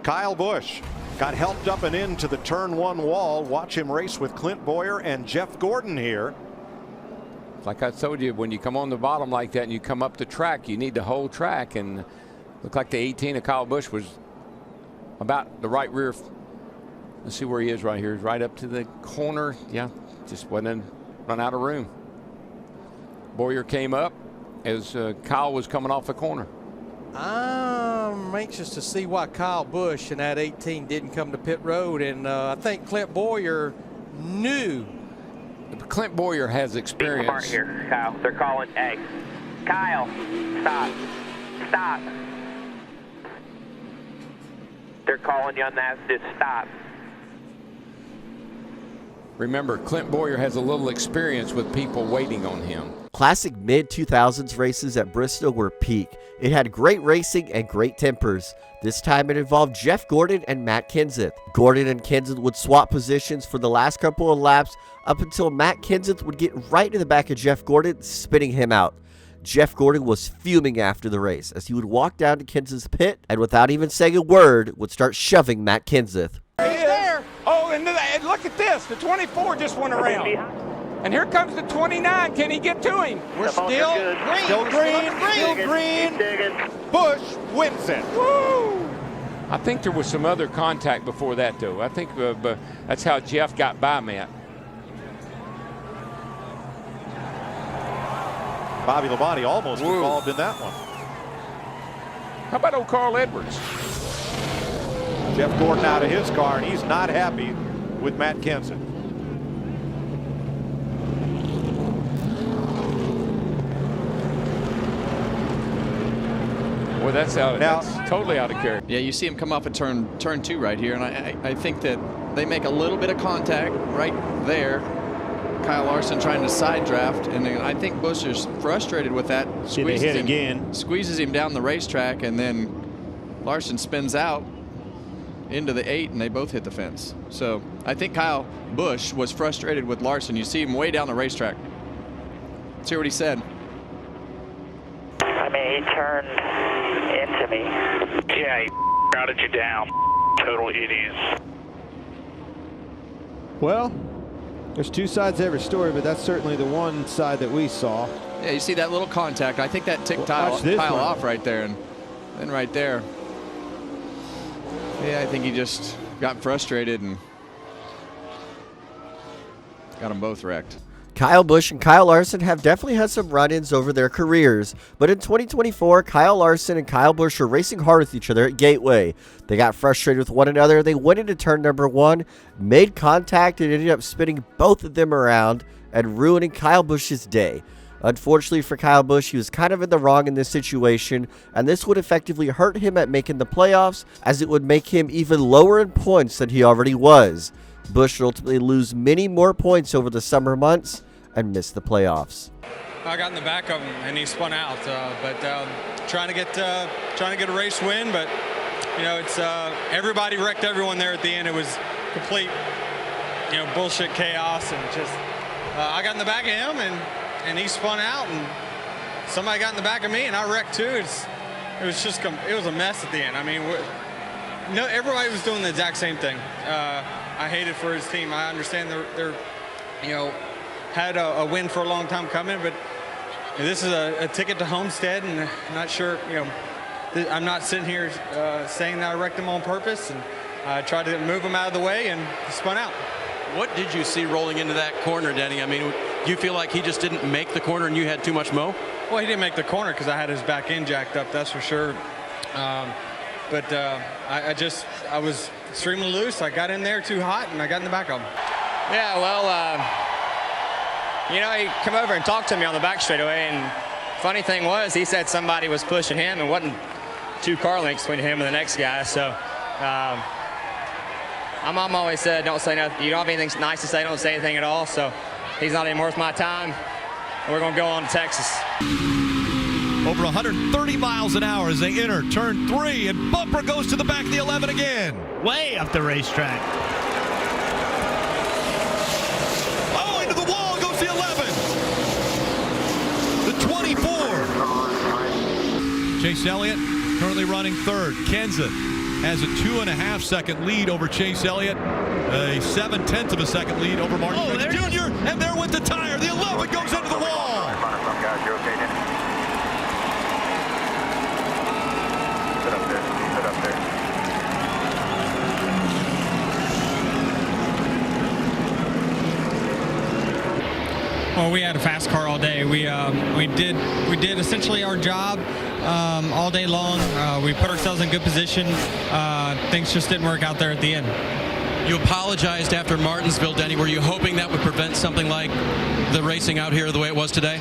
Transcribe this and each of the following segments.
Kyle Busch got helped up and into the turn one wall. Watch him race with Clint Boyer and Jeff Gordon here. Like I told you, when you come on the bottom like that and you come up the track, you need the whole track. And looked like the 18 of Kyle Busch was about the right rear. Let's see where he is right here. He's right up to the corner. Yeah, just wasn't run out of room. Boyer came up as Kyle was coming off the corner. I'm anxious to see why Kyle Busch in that 18 didn't come to pit road, and I think Clint Boyer knew. Clint Boyer has experience. Smart here, Kyle. They're calling. Hey, Kyle, stop. Stop. They're calling you on that. Just stop. Remember, Clint Boyer has a little experience with people waiting on him. Classic mid-2000s races at Bristol were peak. It had great racing and great tempers. This time it involved Jeff Gordon and Matt Kenseth. Gordon and Kenseth would swap positions for the last couple of laps up until Matt Kenseth would get right to the back of Jeff Gordon, spinning him out. Jeff Gordon was fuming after the race as he would walk down to Kenseth's pit and without even saying a word would start shoving Matt Kenseth. There. Oh, and look at this. The 24 just went around. And here comes the 29. Can he get to him? We're still green. Still green. Still green. Busch wins it. Woo! I think there was some other contact before that, though. I think that's how Jeff got by Matt. Bobby Labonte almost involved in that one. How about old Carl Edwards? Jeff Gordon out of his car, and he's not happy with Matt Kenseth. Boy, that's totally out of character. Yeah, you see him come off at turn two right here, and I think that they make a little bit of contact right there. Kyle Larson trying to side draft, and then I think Busch is frustrated with that. Squeezes him down the racetrack, and then Larson spins out into the 8, and they both hit the fence. So I think Kyle Busch was frustrated with Larson. You see him way down the racetrack. Let's hear what he said. I mean, he turned into me. Yeah, he routed you down. Total idiots. Well, there's two sides to every story, but that's certainly the one side that we saw. Yeah, you see that little contact. I think that ticked Kyle off right there, and then right there. Yeah, I think he just got frustrated and got them both wrecked. Kyle Busch and Kyle Larson have definitely had some run-ins over their careers, but in 2024, Kyle Larson and Kyle Busch are racing hard with each other at Gateway. They got frustrated with one another, they went into turn number 1, made contact, and ended up spinning both of them around and ruining Kyle Busch's day. Unfortunately for Kyle Busch, he was kind of in the wrong in this situation, and this would effectively hurt him at making the playoffs, as it would make him even lower in points than he already was. Busch would ultimately lose many more points over the summer months and miss the playoffs. I got in the back of him and he spun out, but trying to get a race win, but you know, it's everybody wrecked everyone there at the end. It was complete, you know, bullshit chaos, and just I got in the back of him and he spun out, and somebody got in the back of me and I wrecked too. It was a mess at the end. I mean, no, everybody was doing the exact same thing. I hated for his team. I understand they're you know, had a win for a long time coming, but this is a ticket to Homestead, and I'm not sure, you know, I'm not sitting here saying that I wrecked him on purpose, and I tried to move him out of the way and he spun out. What did you see rolling into that corner, Denny? I mean, do you feel like he just didn't make the corner and you had too much mo? Well, he didn't make the corner because I had his back end jacked up, that's for sure. But I was extremely loose. I got in there too hot, and I got in the back of him. Yeah, well, you know, he come over and talked to me on the back straightaway, and funny thing was, he said somebody was pushing him, and wasn't 2 car lengths between him and the next guy. So, my mom always said, don't say nothing. You don't have anything nice to say, don't say anything at all. So, he's not even worth my time. And we're gonna go on to Texas. Over 130 miles an hour as they enter turn 3, and Bumper goes to the back of the 11 again. Way up the racetrack. Oh, into the wall goes the 11. The 24. Chase Elliott currently running 3rd. Kenseth has a 2.5 second lead over Chase Elliott, a 7/10 of a second lead over Martin Truex Jr. And there went the tire. The 11 goes into the wall. Guys, you okay, Danny? Sit up there. Sit up there. Well, we had a fast car all day. We did essentially our job all day long. We put ourselves in good position. Things just didn't work out there at the end. You apologized after Martinsville, Denny. Were you hoping that would prevent something like the racing out here the way it was today?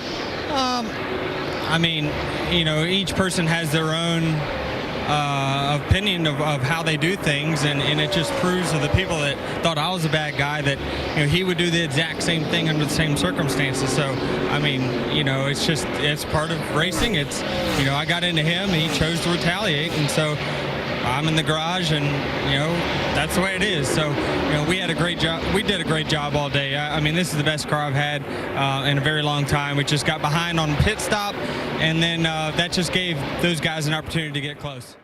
I mean, you know, each person has their own opinion of how they do things, and it just proves to the people that thought I was a bad guy that, you know, he would do the exact same thing under the same circumstances. So, I mean, you know, it's part of racing. It's, you know, I got into him, and he chose to retaliate, and so I'm in the garage, and, you know, that's the way it is. So, you know, we had a great job. We did a great job all day. I mean, this is the best car I've had in a very long time. We just got behind on pit stop, and then that just gave those guys an opportunity to get close.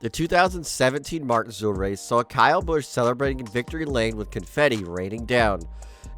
The 2017 Martinsville race saw Kyle Busch celebrating in victory lane with confetti raining down.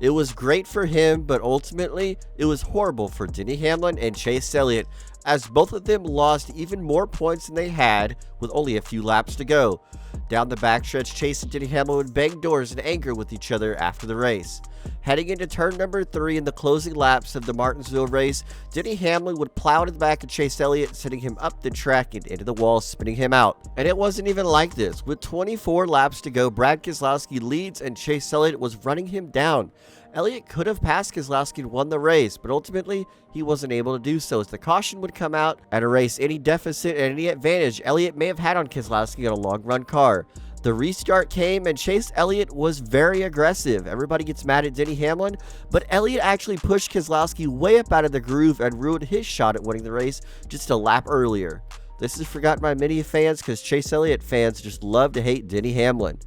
It was great for him, but ultimately, it was horrible for Denny Hamlin and Chase Elliott, as both of them lost even more points than they had with only a few laps to go. Down the backstretch, Chase and Denny Hamlin would bang doors in anger with each other after the race. Heading into turn number 3 in the closing laps of the Martinsville race, Denny Hamlin would plow to the back of Chase Elliott, sending him up the track and into the wall, spinning him out. And it wasn't even like this. With 24 laps to go, Brad Keselowski leads and Chase Elliott was running him down. Elliott could have passed Keselowski and won the race, but ultimately he wasn't able to do so, as the caution would come out and erase any deficit and any advantage Elliott may have had on Keselowski on a long run car. The restart came and Chase Elliott was very aggressive. Everybody gets mad at Denny Hamlin, but Elliott actually pushed Keselowski way up out of the groove and ruined his shot at winning the race just a lap earlier. This is forgotten by many fans because Chase Elliott fans just love to hate Denny Hamlin.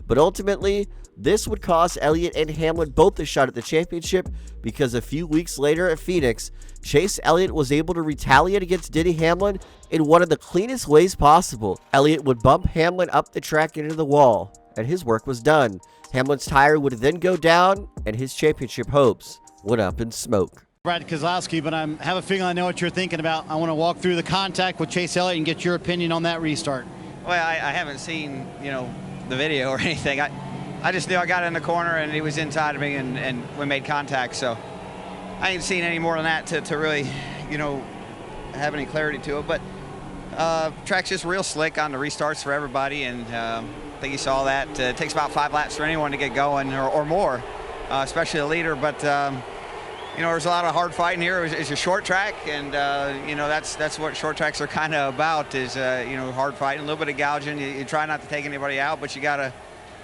But ultimately, this would cost Elliott and Hamlin both a shot at the championship, because a few weeks later at Phoenix, Chase Elliott was able to retaliate against Denny Hamlin in one of the cleanest ways possible. Elliott would bump Hamlin up the track into the wall, and his work was done. Hamlin's tire would then go down, and his championship hopes went up in smoke. Brad Keselowski, but I have a feeling I know what you're thinking about. I want to walk through the contact with Chase Elliott and get your opinion on that restart. Well, I haven't seen, you know, the video or anything. I just knew I got in the corner and he was inside of me, and we made contact. So I ain't seen any more than that to really, you know, have any clarity to it. But track's just real slick on the restarts for everybody, and I think you saw that. It takes about 5 laps for anyone to get going or more, especially a leader. But you know, there's a lot of hard fighting here. It's a short track, and you know, that's what short tracks are kind of about, is you know, hard fighting, a little bit of gouging. You try not to take anybody out, but you gotta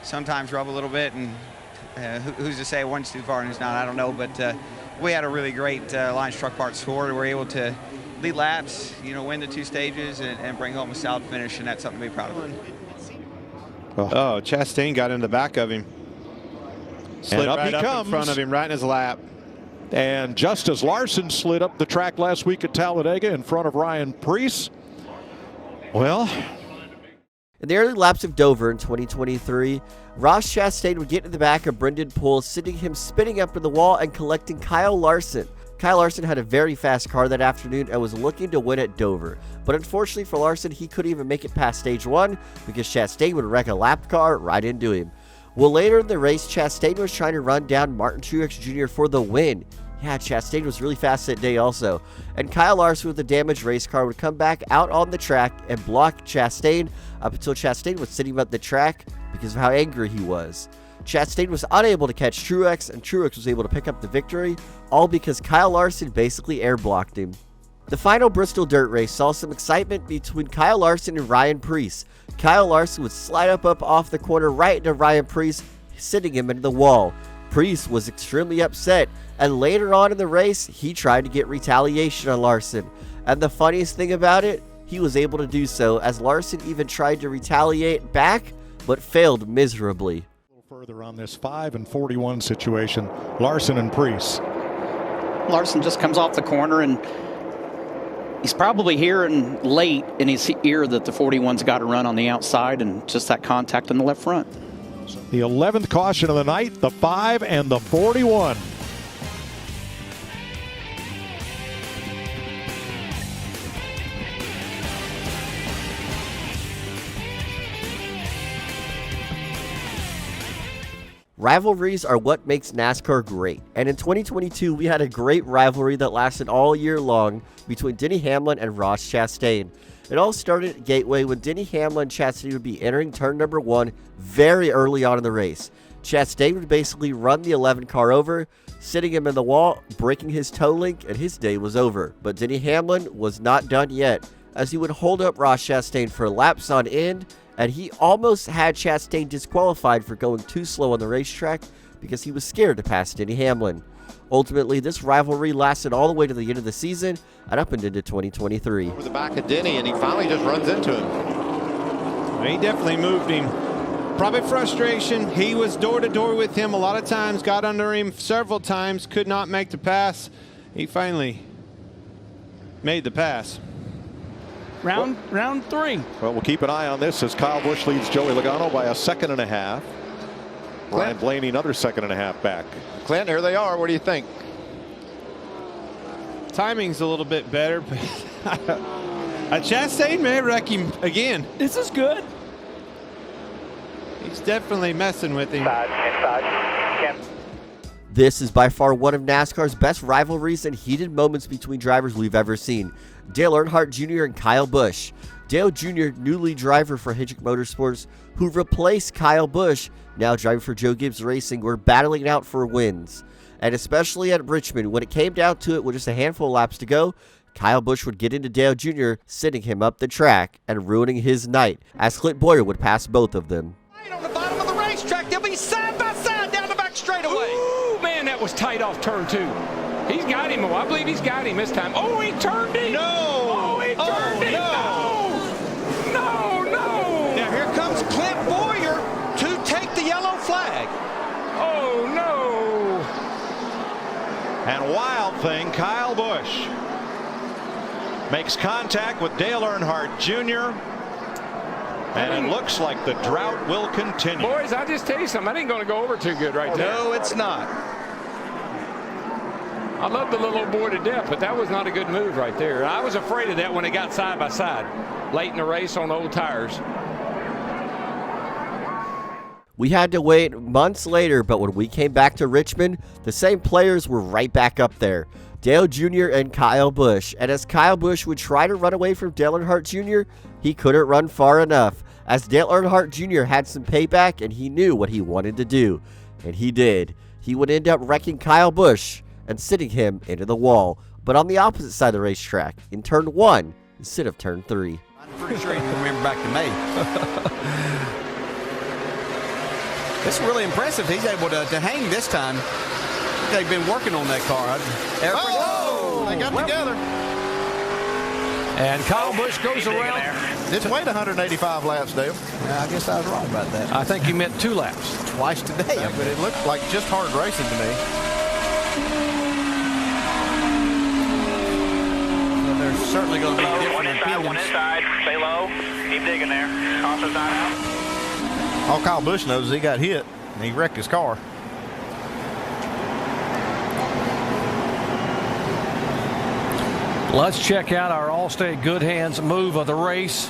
sometimes rub a little bit, and who's to say one's too far and who's not, I don't know. But we had a really great Lions Truck Parts score. We were able to lead laps, you know, win the 2 stages and bring home a solid finish, and that's something to be proud of. Oh, Chastain got in the back of him. Slid and up right he comes in front of him, right in his lap. And just as Larson slid up the track last week at Talladega in front of Ryan Preece, well, in the early laps of Dover in 2023, Ross Chastain would get to the back of Brendan Poole, sending him spinning up in the wall and collecting Kyle Larson. Kyle Larson had a very fast car that afternoon and was looking to win at Dover. But unfortunately for Larson, he couldn't even make it past stage 1 because Chastain would wreck a lap car right into him. Well, later in the race, Chastain was trying to run down Martin Truex Jr. for the win. Yeah, Chastain was really fast that day also. And Kyle Larson with a damaged race car would come back out on the track and block Chastain up until Chastain was sitting up the track because of how angry he was. Chastain was unable to catch Truex, and Truex was able to pick up the victory, all because Kyle Larson basically air blocked him. The final Bristol dirt race saw some excitement between Kyle Larson and Ryan Preece. Kyle Larson would slide up off the corner right into Ryan Preece, sending him into the wall. Preece was extremely upset, and later on in the race, he tried to get retaliation on Larson. And the funniest thing about it, he was able to do so, as Larson even tried to retaliate back, but failed miserably. A little further on this 5 and 41 situation, Larson and Preece. Larson just comes off the corner and he's probably hearing late in his ear that the 41's got to run on the outside and just that contact in the left front. The 11th caution of the night, the 5 and the 41. Rivalries are what makes NASCAR great, and in 2022 we had a great rivalry that lasted all year long between Denny Hamlin and Ross Chastain. It all started at Gateway when Denny Hamlin and Chastain would be entering turn number 1 very early on in the race. Chastain would basically run the 11 car over, sitting him in the wall, breaking his toe link, and his day was over. But Denny Hamlin was not done yet, as he would hold up Ross Chastain for laps on end, and he almost had Chastain disqualified for going too slow on the racetrack because he was scared to pass Denny Hamlin. Ultimately, this rivalry lasted all the way to the end of the season and up and into 2023. Over the back of Denny, and he finally just runs into him. He definitely moved him. Probably frustration. He was door to door with him a lot of times, got under him several times, could not make the pass. He finally made the pass. Round 3. Well, we'll keep an eye on this as Kyle Busch leads Joey Logano by a 2.5 seconds. Ryan Blaney another 2.5 seconds back. Clint, here they are. What do you think? Timing's a little bit better, but Chastain may wreck him again. This is good. He's definitely messing with him. This is by far one of NASCAR's best rivalries and heated moments between drivers we've ever seen. Dale Earnhardt Jr. and Kyle Busch. Dale Jr., newly driver for Hendrick Motorsports, who replaced Kyle Busch, now driving for Joe Gibbs Racing, were battling out for wins. And especially at Richmond, when it came down to it with just a handful of laps to go, Kyle Busch would get into Dale Jr., sending him up the track and ruining his night, as Clint Boyer would pass both of them. On the bottom of the racetrack, they'll be side by side down the back straightaway. Ooh, man, that was tight off turn 2. He's got him. I believe he's got him this time. Oh, he turned him. No. Oh, he turned him. No. Now here comes Clint Boyer to take the yellow flag. Oh, no. And wild thing, Kyle Busch makes contact with Dale Earnhardt Jr., and it looks like the drought will continue. Boys, I'll just tell you something. That ain't going to go over too good right there. No, it's not. I love the little old boy to death, but that was not a good move right there. I was afraid of that when it got side by side late in the race on old tires. We had to wait months later, but when we came back to Richmond, the same players were right back up there. Dale Jr. and Kyle Busch. And as Kyle Busch would try to run away from Dale Earnhardt Jr., he couldn't run far enough, as Dale Earnhardt Jr. had some payback and he knew what he wanted to do. And he did. He would end up wrecking Kyle Busch and sitting him into the wall, but on the opposite side of the racetrack, in turn 1 instead of turn 3. I'm pretty sure you can remember back to me. It's really impressive. He's able to hang this time. They've been working on that car. They got together. And Kyle Busch goes around. It's weighed 185 laps, Dale. I guess I was wrong about that. I think you meant 2 laps. Twice today. But it looked like just hard racing to me. Well, there's certainly going to be different opinions. One inside. Stay low. Keep digging there. Caution's not out. All Kyle Busch knows is he got hit, and he wrecked his car. Let's check out our Allstate Good Hands move of the race.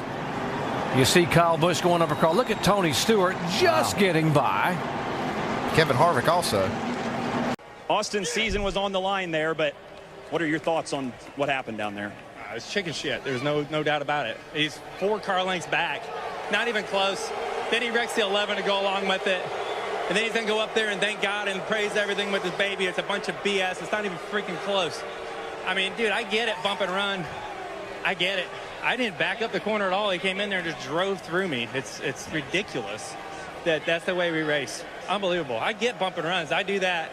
You see Kyle Busch going over car. Look at Tony Stewart just getting by. Kevin Harvick also. Austin's season was on the line there, but what are your thoughts on what happened down there? It's chicken shit. There's no doubt about it. He's 4 car lengths back. Not even close. Then he wrecks the 11 to go along with it. And then he's going to go up there and thank God and praise everything with his baby. It's a bunch of BS. It's not even freaking close. I mean, dude, I get it, bump and run. I get it. I didn't back up the corner at all. He came in there and just drove through me. It's ridiculous that's the way we race. Unbelievable. I get bump and runs. I do that.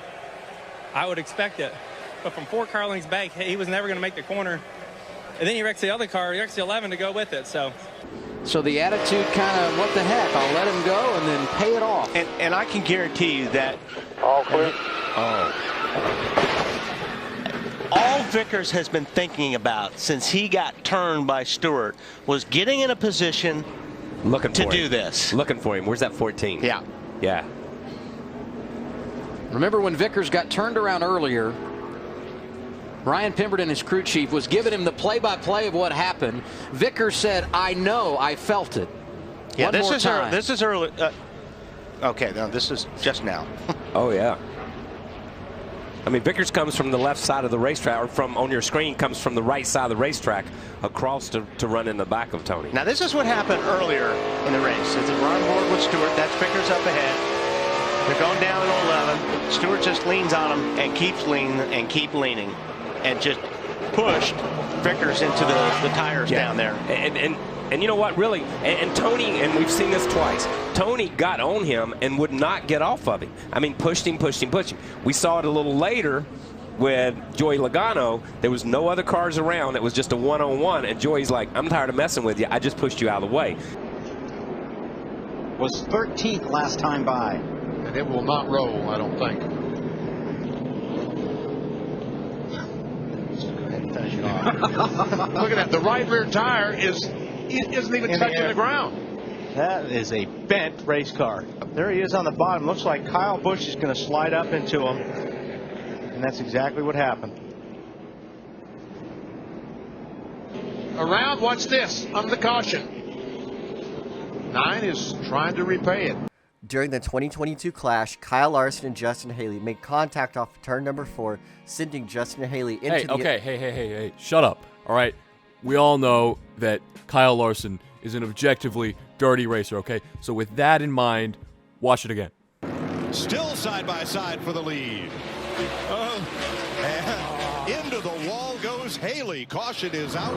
I would expect it. But from 4 car lengths back, he was never going to make the corner. And then he wrecks the other car. He wrecks the 11 to go with it. So the attitude kind of, what the heck, I'll let him go and then pay it off. And I can guarantee you that. All clear. all Vickers has been thinking about since he got turned by Stewart was getting in a position to do this. Looking for him. Where's that 14? Yeah. Yeah. Remember when Vickers got turned around earlier, Ryan Pemberton, his crew chief, was giving him the play-by-play of what happened. Vickers said, "I know, I felt it." Yeah, One more time. this is early. Okay, no, this is just now. Oh, yeah. I mean, Vickers comes from the left side of the racetrack, or from on your screen comes from the right side of the racetrack across to run in the back of Tony. Now, this is what happened earlier in the race. As they're on board with Stewart, that's Vickers up ahead. They're going down at 11. Stewart just leans on him and keeps leaning and just pushed Vickers into the tires down there. And you know what, really, and Tony, and we've seen this twice, Tony got on him and would not get off of him. I mean, pushed him. We saw it a little later with Joey Logano. There was no other cars around. It was just a one-on-one, and Joey's like, "I'm tired of messing with you. I just pushed you out of the way." Was 13th last time by. And it will not roll, I don't think. Look at that. The right rear tire isn't even touching the ground. That is a bent race car. There he is on the bottom. Looks like Kyle Busch is going to slide up into him. And that's exactly what happened. Around, watch this, under the caution. 9 is trying to repay it. During the 2022 clash, Kyle Larson and Justin Haley made contact off turn number 4, sending Justin Haley into Hey, shut up. All right. We all know that Kyle Larson is an objectively dirty racer, okay? So with that in mind, watch it again. Still side by side for the lead. And into the wall goes Haley. Caution is out.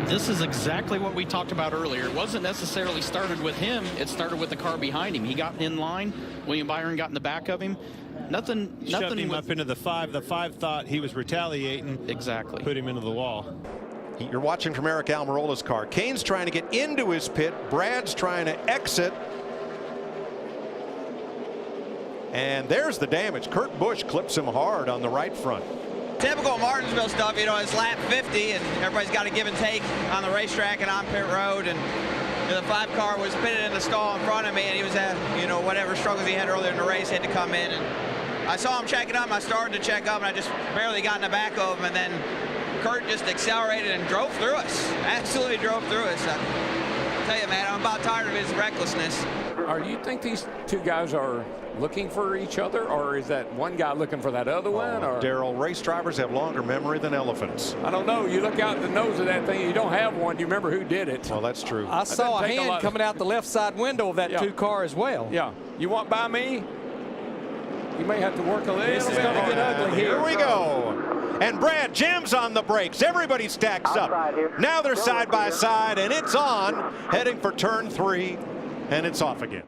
This is exactly what we talked about earlier. It wasn't necessarily started with him. It started with the car behind him. He got in line. William Byron got in the back of him. Nothing Shoved him up into the 5. The 5 thought he was retaliating. Exactly. Put him into the wall. You're watching from Eric Almirola's car. Kane's trying to get into his pit. Brad's trying to exit. And there's the damage. Kurt Busch clips him hard on the right front. Typical Martinsville stuff, you know, it's lap 50 and everybody's got to give and take on the racetrack and on pit road. And the 5 car was pitted in the stall in front of me, and he was at, you know, whatever struggles he had earlier in the race, had to come in. And I saw him checking up, and I started to check up, and I just barely got in the back of him. And then Kurt just accelerated and drove through us. Absolutely drove through us. I tell you, man, I'm about tired of his recklessness. You think these two guys are looking for each other, or is that one guy looking for that other one? Or Darrell, race drivers have longer memory than elephants. I don't know. You look out the nose of that thing, you don't have one. You remember who did it? Well, that's true. I saw a hand coming out the left side window of that 2 car as well. Yeah. You want by me? You may have to work a little bit. It's going to get ugly here. Here we go. And Brad jams on the brakes. Everybody stacks up. Now they're side by side, and it's on, heading for turn 3, and it's off again.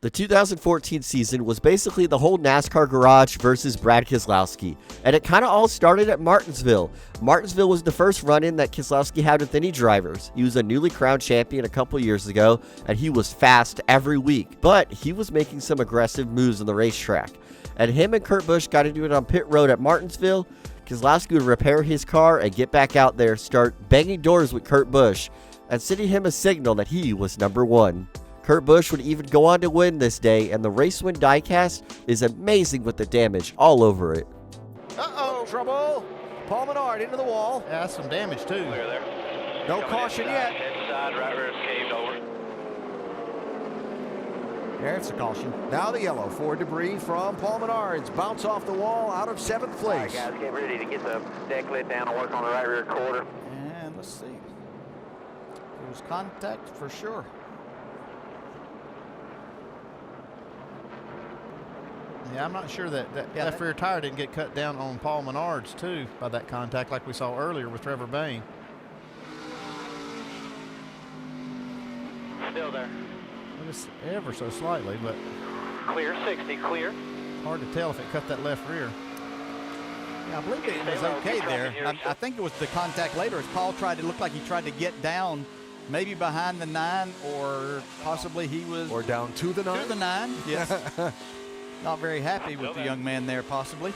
The 2014 season was basically the whole NASCAR garage versus Brad Keselowski, and it kind of all started at Martinsville. Martinsville was the first run-in that Keselowski had with any drivers. He was a newly crowned champion a couple years ago, and he was fast every week, but he was making some aggressive moves on the racetrack. And him and Kurt Busch got into it on pit road at Martinsville. Keselowski would repair his car and get back out there, start banging doors with Kurt Busch, and sending him a signal that he was number 1. Kurt Busch would even go on to win this day, and the race win diecast is amazing with the damage all over it. Uh-oh, trouble. Paul Menard into the wall. Yeah, that's some damage too. Clear there. No caution yet. Inside, right rear caved over. There's the caution. Now the yellow for debris from Paul Menard's. Bounce off the wall out of 7th place. All right, guys, get ready to get the deck lid down and work on the right rear quarter. And let's see. There was contact for sure. Yeah, I'm not sure that left rear tire didn't get cut down on Paul Menard's too by that contact like we saw earlier with Trevor Bayne. Still there. Just ever so slightly, but Clear, 60, clear. hard to tell if it cut that left rear. Yeah, I believe it was okay there. I think it was the contact later as Paul tried to look like he tried to get down maybe behind the 9, or possibly he was... Or down to the 9? To the 9, yes. Not very happy with the young man there, possibly.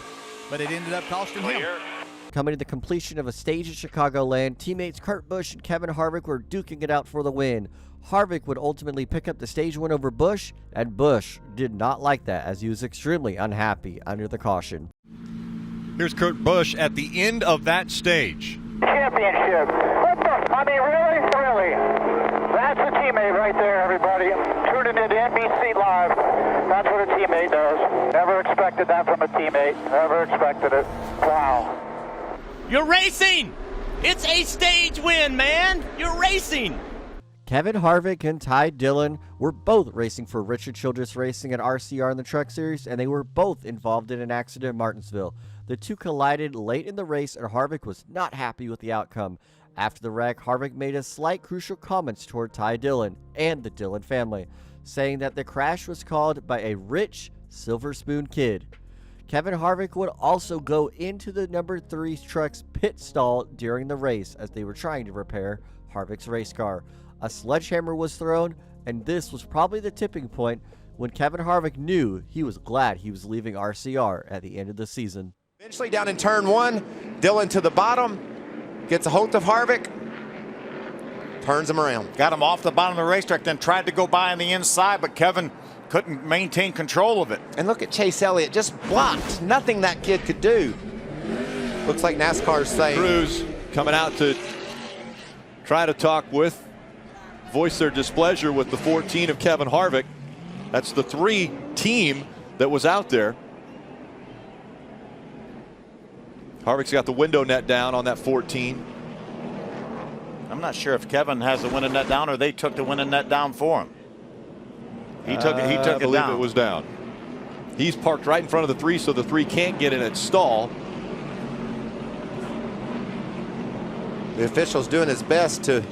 but it ended up costing him. Coming to the completion of a stage in Chicagoland, teammates Kurt Busch and Kevin Harvick were duking it out for the win. Harvick would ultimately pick up the stage win over Busch, and Busch did not like that as he was extremely unhappy under the caution. Here's Kurt Busch at the end of that stage. Championship. What the? I mean, really? That's a teammate right there, everybody. Tuning in to NBC Live. That's what a teammate does. Never expected that from a teammate. Never expected it. Wow. You're racing! It's a stage win, man! You're racing! Kevin Harvick and Ty Dillon were both racing for Richard Childress Racing and RCR in the Truck Series, and they were both involved in an accident in Martinsville. The two collided late in the race, and Harvick was not happy with the outcome. After the wreck, Harvick made a slight crucial comments toward Ty Dillon and the Dillon family, saying that the crash was caused by a rich silver spoon kid. Kevin Harvick would also go into the number 3 truck's pit stall during the race as they were trying to repair Harvick's race car. A sledgehammer was thrown, and this was probably the tipping point when Kevin Harvick knew he was glad he was leaving RCR at the end of the season. Eventually down in turn 1, Dillon to the bottom, gets a hold of Harvick, turns him around. Got him off the bottom of the racetrack, then tried to go by on the inside, but Kevin couldn't maintain control of it. And look at Chase Elliott, just blocked. Nothing that kid could do. Looks like NASCAR's saying. Crews coming out to try to talk with, voice their displeasure with the 14 of Kevin Harvick. That's the 3 team that was out there. Harvick's got the window net down on that 14. I'm not sure if Kevin has the window net down or they took the window net down for him. He took it down. I believe it was down. He's parked right in front of the 3, so the 3 can't get in its stall. The official's doing his best to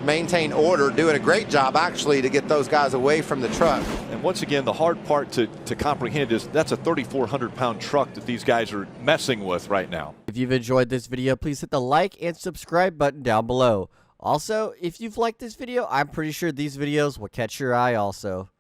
maintain order, doing a great job actually to get those guys away from the truck. And once again, the hard part to comprehend is that's a 3,400-pound truck that these guys are messing with right now. If you've enjoyed this video, please hit the like and subscribe button down below. Also, if you've liked this video, I'm pretty sure these videos will catch your eye also.